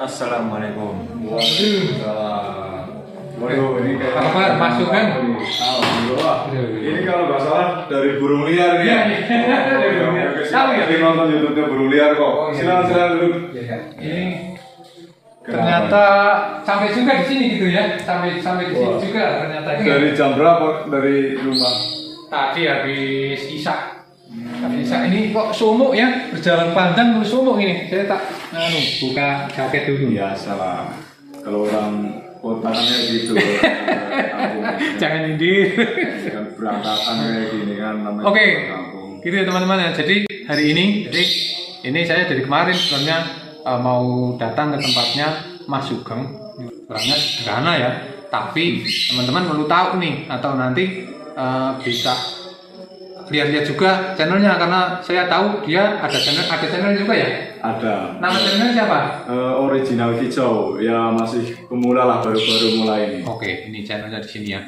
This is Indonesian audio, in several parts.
Assalamualaikum. Waalaikumsalam. Waduh, ini kayak Apa masuk kan? Alhamdulillah. Ini kalau nggak salah dari burung liar nih. Iya, dari burung liar. Tahu ya? Tadi nonton YouTube-nya burung liar kok. Oh, iya. Silakan dulu. Ini ternyata sampai juga di sini gitu ya, sampai di sini Wah. juga ternyata ini. Dari jam berapa dari rumah? Tadi habis isak. Habis isak ini kok sumuk ya, berjalan panjang terus sumuk ini. Saya tak buka jaket dulu. Biasalah. Kalau orang kota kan kayak gitu. Jangan nyindir. Kan berantakan kayak gini kan namanya. Oke, kampung. gitu ya teman-teman ya. Jadi hari ini saya dari kemarin sebenarnya mau datang ke tempatnya Mas Sugeng. Orangnya sederhana ya, tapi teman-teman perlu tahu nih atau nanti bisa lihat-lihat juga channelnya karena saya tahu dia ada channel juga ya. Ada. Nama channelnya siapa? Original Kicau ya masih pemula lah baru-baru mulai ini. Oke, ini channelnya di sini ya.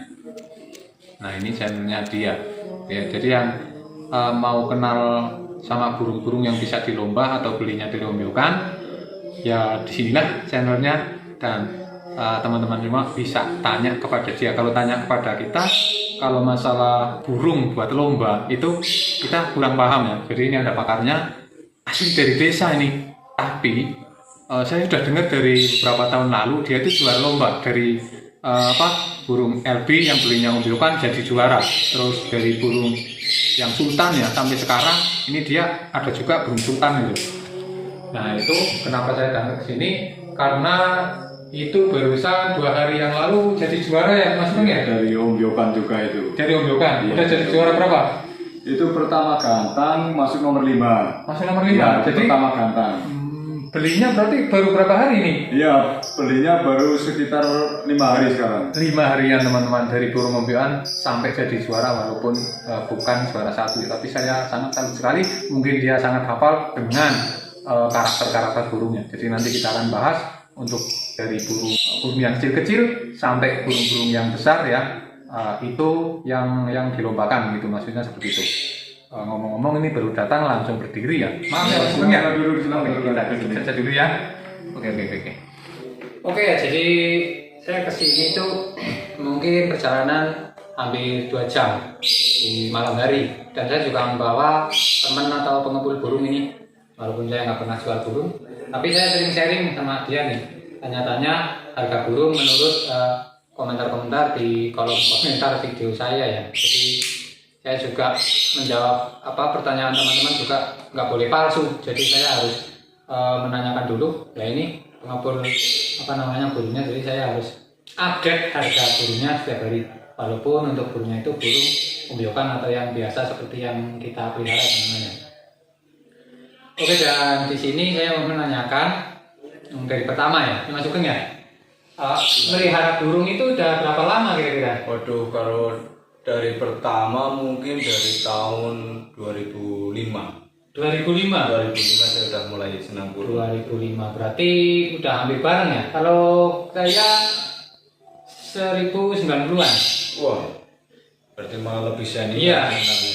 Nah ini channelnya dia. Ya, jadi yang mau kenal sama burung-burung yang bisa dilomba atau belinya di Rombyokan, ya disinilah channelnya dan teman-teman semua bisa tanya kepada dia. Kalau tanya kepada kita, kalau masalah burung buat lomba itu kita kurang paham ya. Jadi ini ada pakarnya asli dari desa ini. Tapi saya sudah dengar dari beberapa tahun lalu dia itu juara lomba dari burung LB yang belinya Rombyokan jadi juara. Terus dari burung yang sultan ya sampai sekarang ini dia ada juga burung sultan gitu. Nah itu kenapa saya datang ke sini karena itu barusan 2 hari yang lalu jadi juara ya Mas Bang ya? Dari Rombyokan juga itu. Dari Rombyokan, Iya, udah jadi juara berapa? Itu pertama gantang masuk nomor 5. Masuk nomor 5. Ya, Jadi pertama gantang. belinya berarti baru berapa hari nih? Iya, belinya baru sekitar 5 hari sekarang. 5 harian teman-teman dari burung Rombyokan sampai jadi juara walaupun bukan juara 1 ya. Tapi saya sangat salut sekali, mungkin dia sangat hafal dengan karakter-karakter burungnya. Jadi nanti kita akan bahas untuk dari burung yang kecil-kecil sampai burung-burung yang besar ya, itu yang dilombakan gitu, maksudnya seperti itu. Ngomong-ngomong ini baru datang langsung berdiri ya. Maaf ya Mas Bang ya. Kita duduk saja dulu ya. Oke. Oke ya, jadi saya kesini itu mungkin perjalanan hampir 2 jam di malam hari dan saya juga membawa teman atau pengepul burung ini. Walaupun saya nggak pernah jual burung, tapi saya sering sharing sama dia nih, tanya-tanya harga burung menurut komentar-komentar di kolom komentar video saya ya. Jadi saya juga menjawab pertanyaan teman-teman juga nggak boleh palsu. Jadi saya harus menanyakan dulu. Ya ini pengepul burungnya, jadi saya harus update harga burungnya setiap hari. Walaupun untuk burungnya itu burung Rombyokan atau yang biasa seperti yang kita pelihara teman-teman. Oke, dan di sini saya mau menanyakan dari pertama ya, Mas Sugeng ya. Melihara burung itu udah berapa lama kira-kira? Waduh, kalau dari pertama mungkin dari tahun 2005. 2005. 2005 saya udah mulai senang burung. 2005 berarti udah hampir bareng ya. Kalau saya 1090-an. Wah, berarti malah lebih senior. Iya,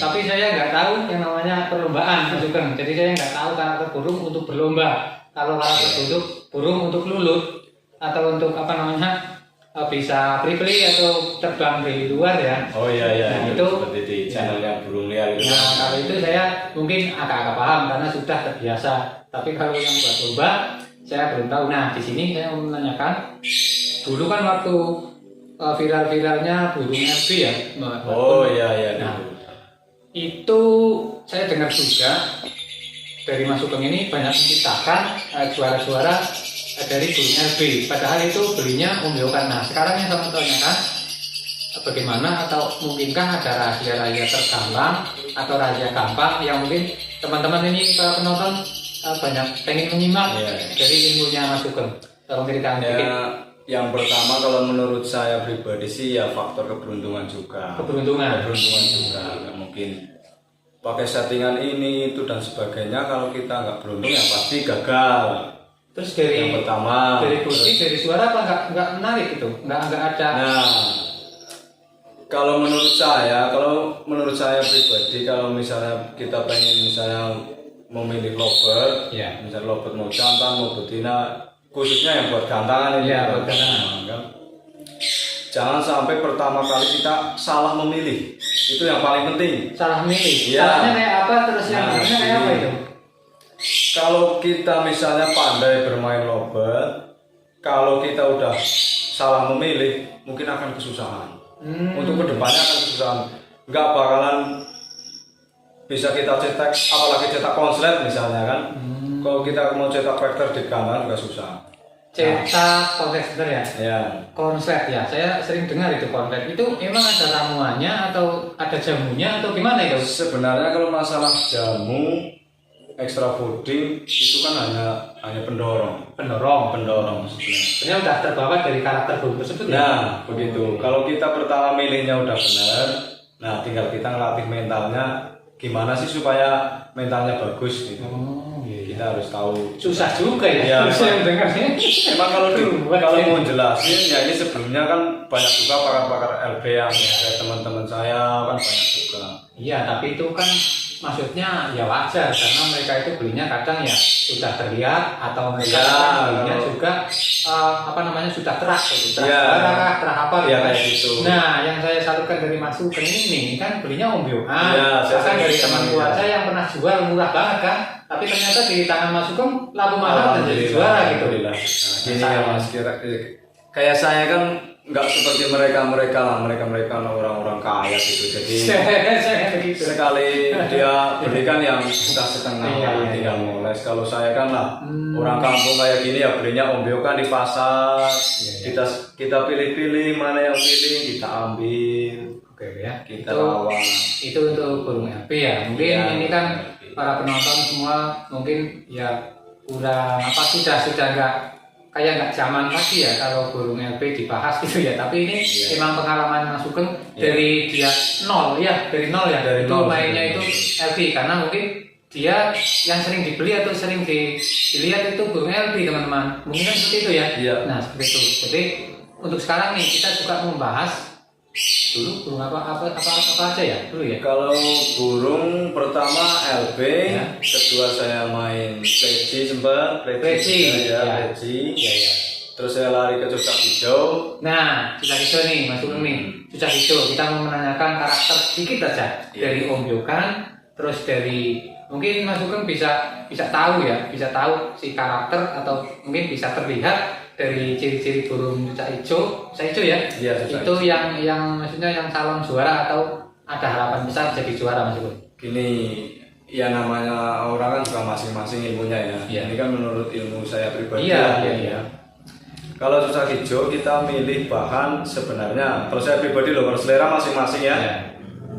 tapi saya nggak tahu yang namanya perlombaan Mas Sugeng. Jadi saya nggak tahu karakter burung untuk berlomba. Kalau karakter burung untuk lulut atau untuk bisa free atau terbang di luar ya. Oh iya, Nah, itu seperti di channel yang burung liar itu. Nah kalau itu saya mungkin agak-agak paham karena sudah terbiasa. Tapi kalau yang buat lomba saya belum tahu. Nah di sini saya mau menanyakan, dulu kan waktu viral-viralnya burung FB ya. Oh iya. Nah, itu saya dengar juga dari Mas Sugeng ini banyak menciptakan juara-juara dari burung LB. Padahal itu belinya Rombyokan. Nah sekarang yang saya tanyakan, bagaimana atau mungkinkah ada rahasia-rahasia terdalam atau rahasia gampang yang mungkin teman-teman ini para penonton banyak pengen menyimak dari ilmunya Mas Sugeng. Tolong ceritakan sedikit. Yang pertama kalau menurut saya pribadi sih ya faktor keberuntungan juga. Keberuntungan juga, nggak mungkin pakai settingan ini itu dan sebagainya. Kalau kita nggak beruntung ya pasti gagal. Terus dari yang pertama dari kursi dari suara apa nggak menarik itu nggak ada. Nah kalau menurut saya pribadi, kalau misalnya kita pengen misalnya memilih lovebird, ya. misalnya lovebird mau jantan mau betina, khususnya yang buat gantangan ini. Iya, buat gantangan. Kan? Jangan sampai pertama kali kita salah memilih. Itu yang paling penting. Salah milih. Iya. Salahnya kayak apa, terus yang Nah, benernya kayak apa ini. itu? Kalau kita misalnya pandai bermain lobet, kalau kita udah salah memilih, mungkin akan kesusahan. Untuk kedepannya akan kesusahan. Nggak bakalan bisa kita cetak, apalagi cetak konslet misalnya kan. Kalau kita mau cetak vektor di kanan juga susah. Cetak konslet ya? Ya. Konslet ya, saya sering dengar itu konslet. Itu emang ada ramuannya atau ada jamunya atau gimana itu? Sebenarnya kalau masalah jamu, extra fooding itu kan hanya pendorong sebenarnya. Sebenarnya udah terbawa dari karakter burung tersebut ya? Nah, begitu. Kalau kita pertama milihnya udah benar, nah tinggal kita ngelatih mentalnya gimana sih supaya mentalnya bagus gitu. Kita harus tahu. Susah juga ya, Iya, saya dengarnya. Emang kalau mau jelasin ya ini sebelumnya kan banyak juga pakar-pakar LB yang kayak teman-teman saya kan banyak juga. Iya, tapi itu kan maksudnya ya wajar karena mereka itu belinya kadang ya sudah terlihat atau mereka belinya juga sudah terah gitu, terah apa gitu. Ya, kayak gitu. Nah, yang saya salurkan dari Mas Sugeng ini kan belinya Om Bioan. Ya, Bahkan dari teman tua saya yang pernah jual murah banget kan, tapi ternyata di tangan Mas Sugeng laku mahal dan jadi juara gitu. Nah, gini ya Mas, kayak saya kan nggak seperti mereka orang-orang kaya gitu. Jadi sekali dia belikan yang sudah setengah tinggal moles. Kalau saya kan lah orang kampung kayak gini ya belinya Om Bio kan di pasar. Kita pilih-pilih mana yang pilih kita ambil. Oke ya. Kita lawan. Itu untuk burung LP ya. Mungkin ini kan para penonton semua mungkin ya udah sudah nggak zaman lagi ya kalau burung LP dibahas gitu ya, tapi ini emang pengalaman Mas Sugeng dari dia nol ya, dari itu mainnya itu LP karena mungkin dia yang sering dibeli atau sering dilihat itu burung LP teman-teman, mungkin kan seperti itu ya. Nah seperti itu. Jadi untuk sekarang nih kita juga membahas dulu burung apa aja ya dulu ya. Kalau burung pertama LB, kedua saya main pleci sempat, pleci. Terus saya lari ke cucak hijau. Nah, cucak hijau nih, Mas Sugeng nih, cucak hijau. Kita mau menanyakan karakter sedikit aja dari Om Biokan, terus dari mungkin Mas Sugeng bisa tahu ya, bisa tahu si karakter atau mungkin bisa terlihat dari ciri-ciri burung cucak hijau ya. Itu yang maksudnya yang calon juara atau ada harapan besar jadi juara Mas Sugeng. Gini, ya namanya orang kan juga masing-masing ilmunya ya. Ini kan menurut ilmu saya pribadi. Iya. Kalau cucak hijau kita milih bahan sebenarnya, kalau saya pribadi loh, kalau selera masing-masing ya.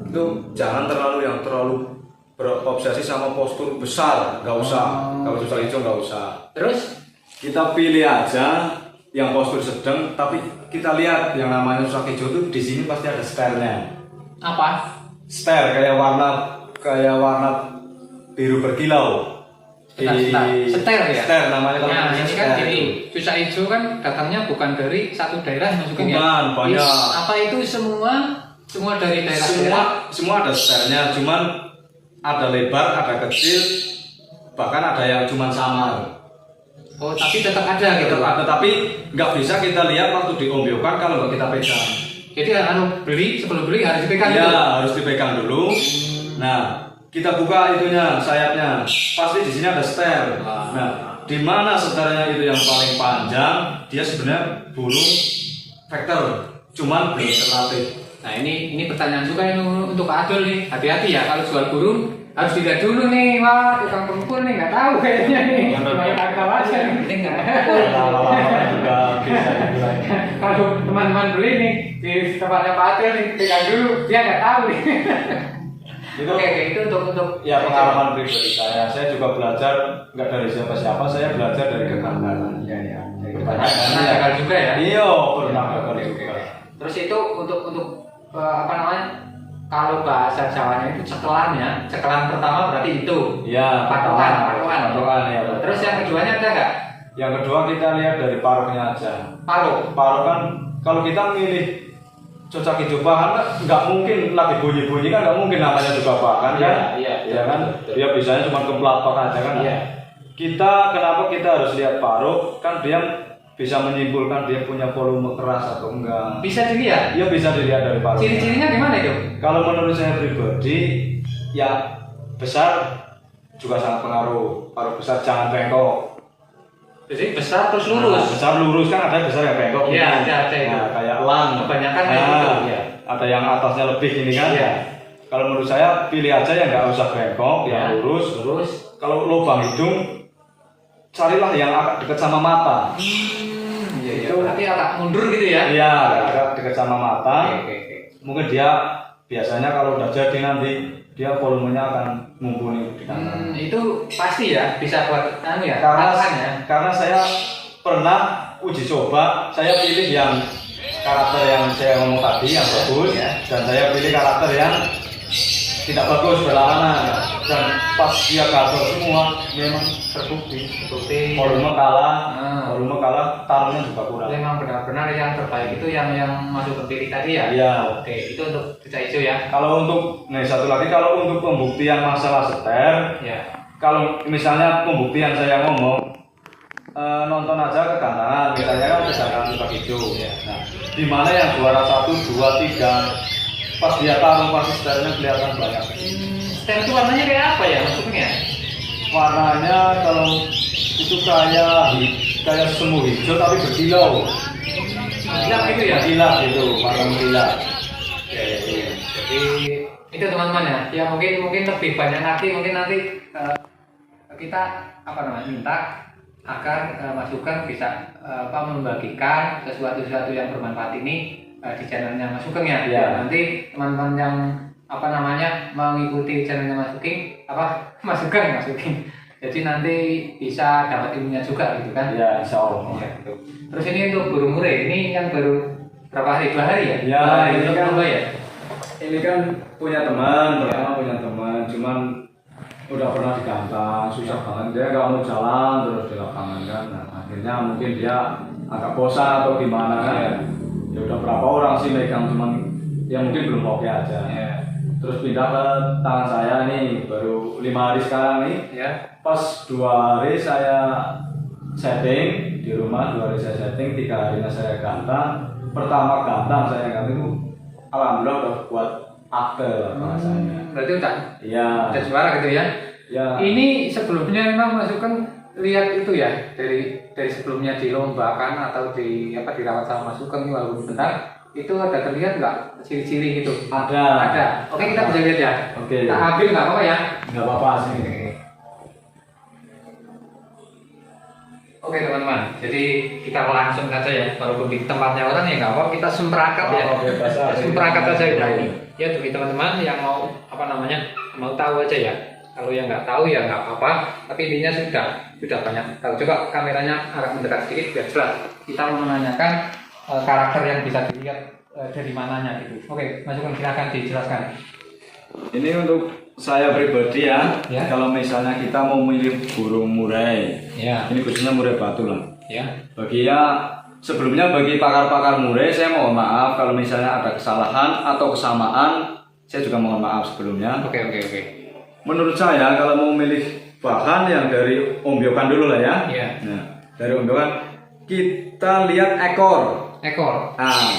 Itu jangan terlalu berobsesi sama postur besar, nggak usah. Kalau cucak hijau nggak usah. Terus kita pilih aja yang postur sedang, tapi kita lihat yang namanya cucak hijau itu di sini pasti ada sternya. apa? Ster kayak warna biru berkilau. Seter ya? Ster namanya kalau Nah, namanya ini kan ster jadi itu. cucak hijau kan datangnya bukan dari satu daerah Mas Sugeng ya? Bukan, banyak. Apa itu semua dari daerah-daerah? Semua ada sternya, cuman ada lebar, ada kecil, bahkan ada yang cuman samar. Oh, tapi tetap ada gitu. Tetap ada, tapi nggak bisa kita lihat waktu diombiokan kalau nggak kita pegang. Jadi sebelum beli harus dipegang Ya, gitu? harus dipegang dulu. Nah, kita buka itunya, sayapnya. Pasti di sini ada ster. Nah, di mana seternya itu yang paling panjang, dia sebenarnya burung vektor, cuman belum terlatih. Nah, ini pertanyaan juga ini untuk Pak Adul nih. Hati-hati ya kalau jual burung harus dilihat dulu nih. Wah, tukang pengepul nih nggak tahu kayaknya nih. Banyak akal aja nih. Penting nggak? Juga bisa dibilang. Kalau teman-teman beli nih di tempatnya Pak Adul nih, pegang dulu. Dia nggak tahu nih. Oke, itu untuk Ya pengalaman pribadi saya juga belajar nggak dari siapa-siapa, saya belajar dari kegagalan. Iya. Karena gagal juga ya. Iya, pernah gagal juga. Terus itu untuk kalau bahasa Jawanya itu cekelan pertama berarti itu. Iya, patokan ya. Terus yang keduanya ada nggak? Yang kedua kita lihat dari paruhnya aja. Paruh Kan kalau kita milih cucak hijau bahan nggak mungkin lagi bunyi-bunyi kan, nggak mungkin namanya juga bahan kan. Iya Ya kan, dia biasanya cuma keplatok aja kan. Iya. kenapa kita harus lihat paruh? Kan dia bisa menyimpulkan dia punya volume keras atau enggak. Bisa dilihat. Iya, bisa dilihat dari paruh. Ciri-cirinya gimana itu? Kalau menurut saya pribadi, ya besar juga sangat pengaruh. Paruh besar jangan bengkok. Jadi besar terus Nah, lurus. besar lurus kan ada besar yang bengkok. Iya, gitu. ada itu. Nah, kayak elang. Kebanyakan kayak Nah, gitu, ya. Ada yang atasnya lebih gini kan? Iya. Kalau menurut saya pilih aja yang nggak usah bengkok, Ya. yang lurus. Lurus. Kalau lubang hidung, carilah yang agak dekat sama mata. Iya, iya. Itu- Berarti agak mundur gitu ya. Iya, agak dekat sama mata. Oke, oke. Mungkin dia biasanya kalau udah jadi nanti dia volumenya akan mumpuni di kanan. Itu pasti ya bisa buat anu ya. Karena patahan ya. karena saya pernah uji coba, saya pilih yang karakter yang saya ngomong tadi yang bagus, Ya. dan saya pilih karakter yang tidak bagus berlawanan, dan pas dia gagal semua memang terbukti Bukti. volume kalah, Ah. volume kalah, taruhnya juga kurang. Memang benar-benar yang terbaik itu yang masuk ke pilih tadi ya. Iya. Oke, itu untuk decak hijau ya. Kalau untuk, nih satu lagi, kalau untuk pembuktian masalah seter, Ya. kalau misalnya pembuktian saya ngomong, nonton aja kegantangan, misalnya kan kegantangan suka hijau. Nah, di mana yang juara 1, 2, 3, pas dia taruh pasti seternya kelihatan banyak. Stem itu warnanya kayak apa ya maksudnya? Warnanya kalau itu kayak semu hijau tapi berkilau. Gelap gitu ya? Berkilau gitu, warna berkilau. Jadi itu teman-teman ya. Ya mungkin lebih banyak lagi mungkin nanti kita apa namanya minta agar masukan bisa membagikan sesuatu yang bermanfaat ini di channelnya Mas Sugeng ya. Ya. Nanti teman-teman yang apa namanya mengikuti channelnya Mas Sugeng. Jadi nanti bisa dapat ilmunya juga gitu kan? Ya, insya Allah. Iya, gitu. Terus ini untuk burung murai ini yang baru berapa hari? 2 hari ya? Ya, ini ini kan- kan ya. Ini kan punya teman, pertama punya teman, cuman udah pernah digantang, susah banget, dia nggak mau jalan terus di lapangan kan. Nah, akhirnya mungkin dia agak bosan atau gimana kan. Ya udah berapa orang sih megang, cuman ya mungkin belum oke aja. Ya. Terus pindah ke tangan saya nih, baru 5 hari sekarang nih. Ya. Pas 2 hari saya setting di rumah, 2 hari saya setting, 3 harinya saya gantang. Pertama gantang saya gantang itu alhamdulillah udah buat akte lah bahasanya. Berarti udah Iya. juara gitu ya. Ya. Ini sebelumnya memang Mas Sugeng lihat itu ya dari sebelumnya dilombakan atau dirawat sama Mas Sugeng walaupun bentar itu ada terlihat nggak ciri-ciri gitu? Ada. Oke, kita bisa lihat ya. Oke. Kita ambil nggak apa-apa ya? Nggak apa-apa sih. Oke teman-teman, jadi kita langsung saja ya, walaupun di tempatnya orang ya nggak apa, kita semperakat ya, Oke, basah. semperakat saja kita ini. Ya bagi teman-teman yang mau mau tahu aja ya. Kalau yang nggak tahu ya nggak apa-apa, tapi intinya sudah banyak tahu. Coba kameranya agak mendekat sedikit biar jelas. Kita mau menanyakan karakter yang bisa dilihat dari mananya gitu. Oke, Mas Sugeng silakan dijelaskan. Ini untuk saya pribadi ya. Ya. Kalau misalnya kita mau milih burung murai, Ya, ini khususnya murai batu lah. ya. Sebelumnya bagi pakar-pakar murai saya mohon maaf kalau misalnya ada kesalahan atau kesamaan, saya juga mohon maaf sebelumnya. Oke. Menurut saya kalau mau milih bahan yang dari ombyokan dulu lah ya. Iya. Nah, dari ombyokan kita lihat ekor. Ekor. Nah,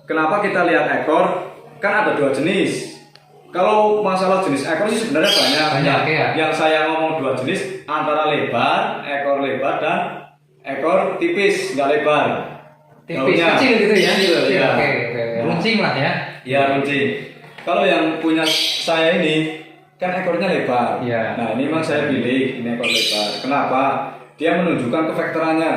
kenapa kita lihat ekor? Kan ada 2 jenis. Kalau masalah jenis ekor sih sebenarnya banyak. Banyak, ya. Yang saya ngomong 2 jenis antara lebar, ekor lebar dan ekor tipis, nggak lebar. Tipis Daunnya. kecil gitu ya. Kecil, ya. Oke. Runcing lah ya. Ya runcing. Kalau yang punya saya ini kan ekornya lebar. Iya. Nah ini memang saya pilih ini ekor lebar. Kenapa? Dia menunjukkan kevektorannya.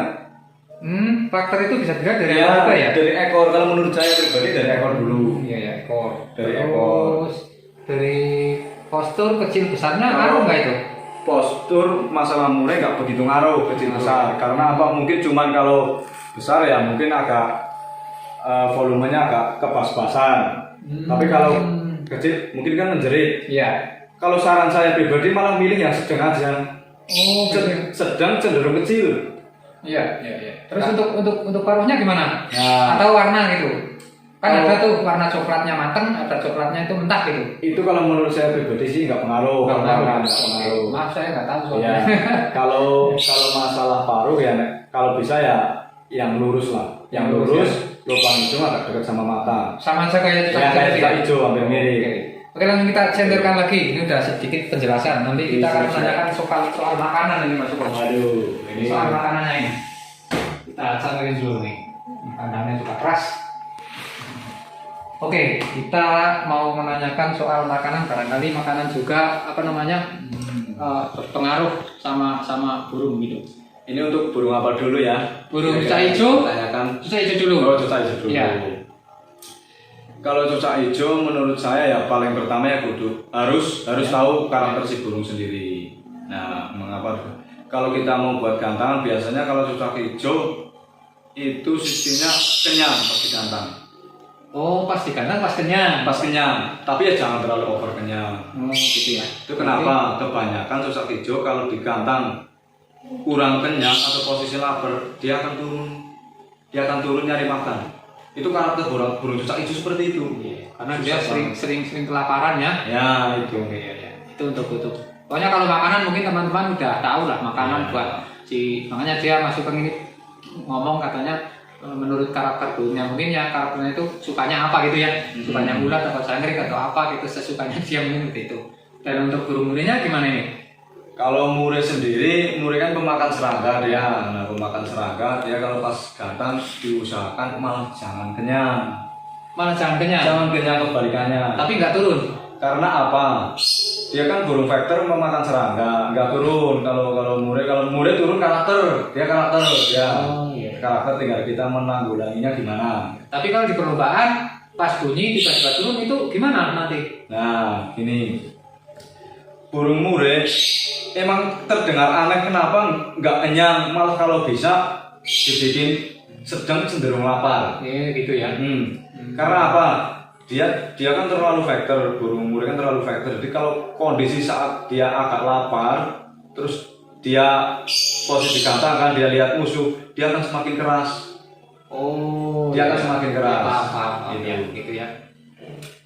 Faktor itu bisa dilihat dari Iya, apa juga ya? dari ekor. Kalau menurut saya pribadi dari ekor dulu. Iya ya, ekor. Dari Terus, ekor. dari postur kecil besarnya Kalau- ngaruh nggak itu? Postur masalah murai nggak begitu ngaruh kecil besar. Karena apa? Mungkin cuman kalau besar ya mungkin agak volumenya agak kebas-basan. Tapi kalau kecil mungkin kan menjerit. Iya. Kalau saran saya pribadi malah milih yang sedang aja. Oh, Sedang cenderung kecil. Iya. Terus untuk paruhnya gimana? Nah. Atau warna gitu? Kan ada tuh warna coklatnya mateng, ada coklatnya itu mentah gitu. Itu kalau menurut saya pribadi sih nggak pengaruh. Nggak pengaruh. Nggak pengaruh. Maaf saya nggak tahu Ya, soalnya. kalau masalah paruh ya, kalau bisa ya yang lurus lah, yang lurus, lubang hijau agak dekat sama mata. Sama aja kayak Ya, kayak cucak hijau hampir mirip. Oke, langsung kita centerkan lagi. Ini udah sedikit penjelasan. Nanti kita akan menanyakan soal makanan ini Mas Sugeng. Waduh, ini Soal makanannya ini. Kita centerin dulu nih. Kandangnya juga keras. Oke, kita mau menanyakan soal makanan. Barangkali makanan juga apa namanya berpengaruh sama burung gitu. ini untuk burung apa dulu ya? Burung cucak hijau. Tanyakan. Cucak hijau dulu. Oh, cucak hijau dulu. Iya. Kalau cucak hijau menurut saya ya paling pertama ya kudu harus tahu karakter si burung sendiri. Nah, mengapa? Kalau kita mau buat gantangan biasanya kalau cucak hijau itu sistemnya kenyang pas digantang. Oh, pas digantang pas kenyang. Pas kenyang, tapi ya jangan terlalu over kenyang. Oh, gitu ya. Itu kenapa? Kebanyakan cucak hijau kalau digantang kurang kenyang atau posisi lapar, dia akan turun nyari makan. Itu karakter burung cucak hijau seperti itu. Karena dia sering kelaparan ya. Ya itu. Ya. Itu untuk. Pokoknya kalau makanan mungkin teman-teman udah tahu lah makanan buat makanya dia masuk ke ini ngomong katanya menurut karakter burungnya mungkin ya karakternya itu sukanya apa gitu ya. Sukanya ulat atau jangkrik atau apa gitu sesukanya dia mungkin itu. Dan untuk burung murihnya gimana ini? Kalau murih sendiri, murih kan pemakan serangga dia. Nah, pemakan serangga dia kalau pas gantang diusahakan malah jangan kenyang. Malah jangan kenyang. Jangan kenyang kebalikannya. Tapi nggak turun. Karena apa? Dia kan burung vektor memakan serangga, nggak turun. Kalau murih turun karakter, dia karakter, ya. Iya. Karakter tinggal kita menanggulanginya gimana. Tapi kalau di perlombaan pas bunyi tiba-tiba turun itu gimana nanti? Nah, ini burung murih emang terdengar aneh kenapa nggak kenyang, malah kalau bisa dibikin sedang cenderung lapar. Gitu ya. Karena apa? Dia kan terlalu vektor, burung murih kan terlalu vektor. Jadi kalau kondisi saat dia agak lapar, terus dia posisi digantang kan dia lihat musuh, dia akan semakin keras. Oh, Dia akan semakin keras. Paham. Gitu ya.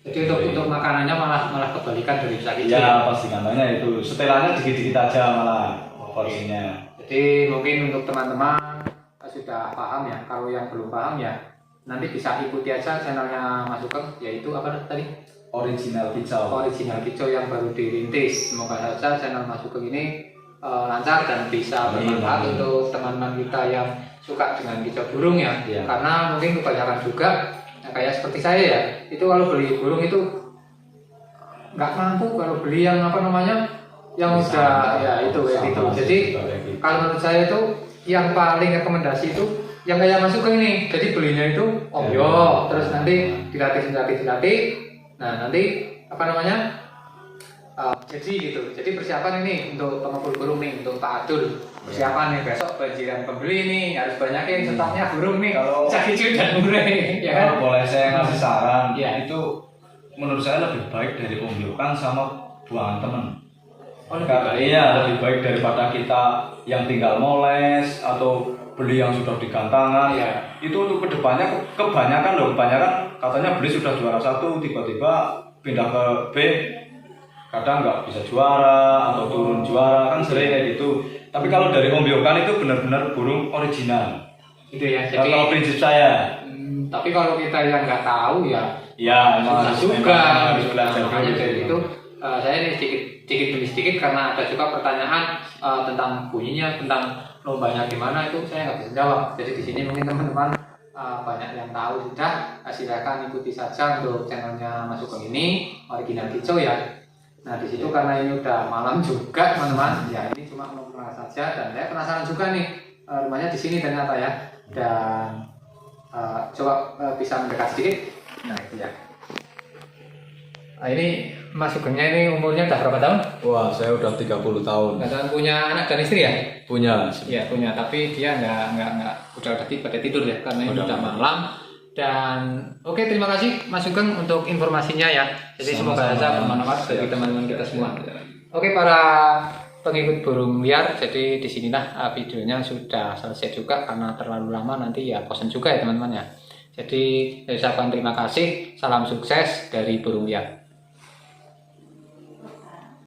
Jadi untuk makanannya malah kebalikan dari cucak hijau. Ya, pas digantangnya itu setelannya dikit-dikit aja malah porsinya. Jadi mungkin untuk teman-teman sudah paham ya. Kalau yang belum paham ya nanti bisa ikuti aja channelnya Mas Sugeng, yaitu apa tadi? Original kicau. Original kicau yang baru dirintis. Semoga saja channel Mas Sugeng ini lancar dan bisa bermanfaat untuk teman-teman kita yang suka dengan kicau burung ya. Karena mungkin kebanyakan juga kayak seperti saya ya, itu kalau beli burung itu nggak mampu kalau beli yang apa namanya yang udah ya itu kayak gitu. Jadi kalau menurut saya itu yang paling rekomendasi itu yang kayak Mas Sugeng ini. Jadi belinya itu omyo, terus nanti dilatih. Nah nanti apa namanya jadi gitu. Jadi persiapan ini untuk pengepul burung nih, untuk Pak Adul. Persiapan nih besok banjiran pembeli nih, harus banyakin stoknya burung nih. Kalau cucak hijau dan murih, ya kan? Kalau boleh saya ngasih saran, Ya. itu menurut saya lebih baik dari ombyokan sama buangan teman. Iya, lebih baik daripada kita yang tinggal moles atau beli yang sudah digantangan. Iya. Itu untuk kedepannya kebanyakan katanya beli sudah juara 1 tiba-tiba pindah ke B, kadang nggak bisa juara atau turun juara, kan sering kayak gitu. Tapi kalau dari ombyokan itu benar-benar burung original. Gitu ya. Jadi kalau prinsip saya. Tapi kalau kita yang nggak tahu ya Ya, susah harus belajar makanya dulu. dari itu saya ini sedikit demi sedikit karena ada juga pertanyaan tentang bunyinya, tentang lombanya gimana itu saya nggak bisa jawab. Jadi di sini mungkin teman-teman banyak yang tahu sudah, silakan ikuti saja untuk channelnya Mas Sugeng ini Original Kicau ya. Nah di situ karena ini udah malam juga teman-teman, ya ini cuma mau kenal saja dan saya penasaran juga nih rumahnya di sini ternyata ya, dan coba bisa mendekat sedikit. Nah itu ya. Nah, ini Mas Sugengnya ini umurnya udah berapa tahun? Wah, saya udah 30 tahun. Dan punya anak dan istri ya? Punya. Ya punya, tapi dia nggak udah pada tidur ya karena ini udah malam. Dan oke, terima kasih Mas Sugeng untuk informasinya ya. Jadi semoga saja bermanfaat bagi teman-teman kita semua. Oke para pengikut burung liar, jadi disinilah videonya sudah selesai juga karena terlalu lama nanti ya bosan juga ya teman-teman ya. Jadi saya ucapkan terima kasih, salam sukses dari Burung Liar.